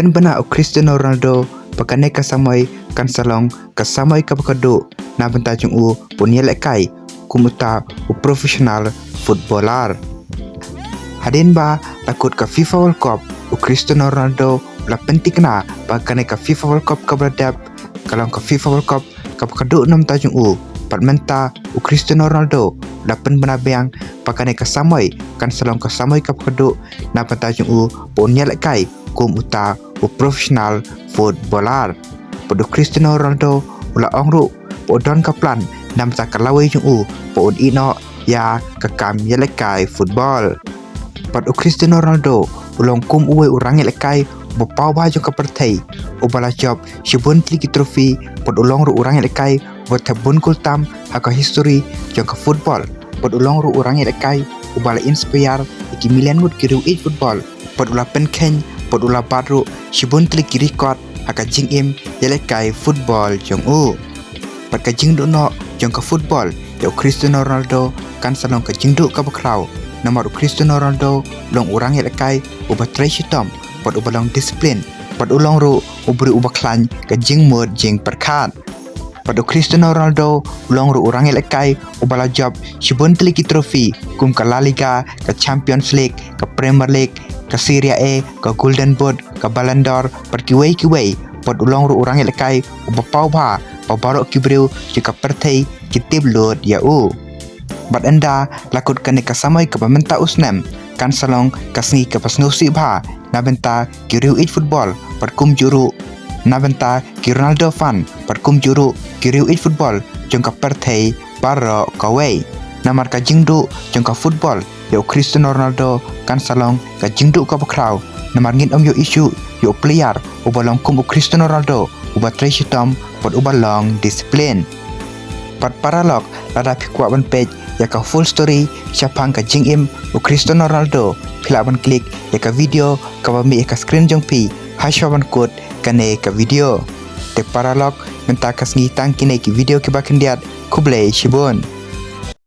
pynbna o Cristiano Ronaldo pakane ka samoi kan salong ka samoi ka khatduh na bynta jong punya lekai kumuta o profesional footballer. Hadin ba takut ka FIFA World Cup o Cristiano Ronaldo la penting na pakane ka FIFA World Cup ka berdap kalau ka FIFA World Cup ka khatduh nam ta jong Padmenta o Cristiano Ronaldo la pynbna bang pakane ka samoi kan salong ka samoi ka khatduh na bynta jong punya lekai kum uta o profesional footballer. Pada Cristiano Ronaldo ula ongru podon kaplan nam sa kalawai jung pod ino ya kakam yelekai football. Pada Cristiano Ronaldo ulong kum uwe urang yelekai bopau ba jung kapertai ubala job shibun tliki trofi pod ulong ru urang yelekai buat tabun kultam haka history jung ka football pod ulong ru urang yelekai ubala inspire iki milian gut kiru football pod ula penken pod ula badru shibun tliki record haka jing im yelekai football jong pat ka jing do no jong ka football yo Cristiano Ronaldo kan salong ka jing do ka bakrau nomor Cristiano Ronaldo long urang yelekai uba traishitom pat uba long discipline pat ulong ru ubri uba klan ka jing mod jing perkat pat Cristiano Ronaldo long ru urang yelekai uba la job shibun tliki trofi kum ka La Liga ka Champions League ka Premier League ka Serie A ka Golden Boot ka Ballon d'Or pat kiwei pod ulong ru urang yelekai uba pau ba barok kibreu jika pertai kitib load ya bat enda lakut kane ka samoi ka pamenta usnem kan salong kasngi ka pasnusi ba na benta kiriu football pat kum juru na benta ki Ronaldo fan pat kum juru kiriu football jong ka pertai barok kawei namar ka jingdu jong ka football yo Cristiano Ronaldo kan salong ka jingdu ka bakrau namar ngin yo isu yo player ubalong kum Cristiano Ronaldo uba traishitom pod uba long discipline pat paralog lada pikwa ban page ya ka full story siapang ka jing im o Cristiano Ronaldo pila ban klik ya ka video ka ba mi ka screen jong pi hasha ban code kane ka video te paralog menta kasngi tang kine ki video ki ba kendiat kublai shibun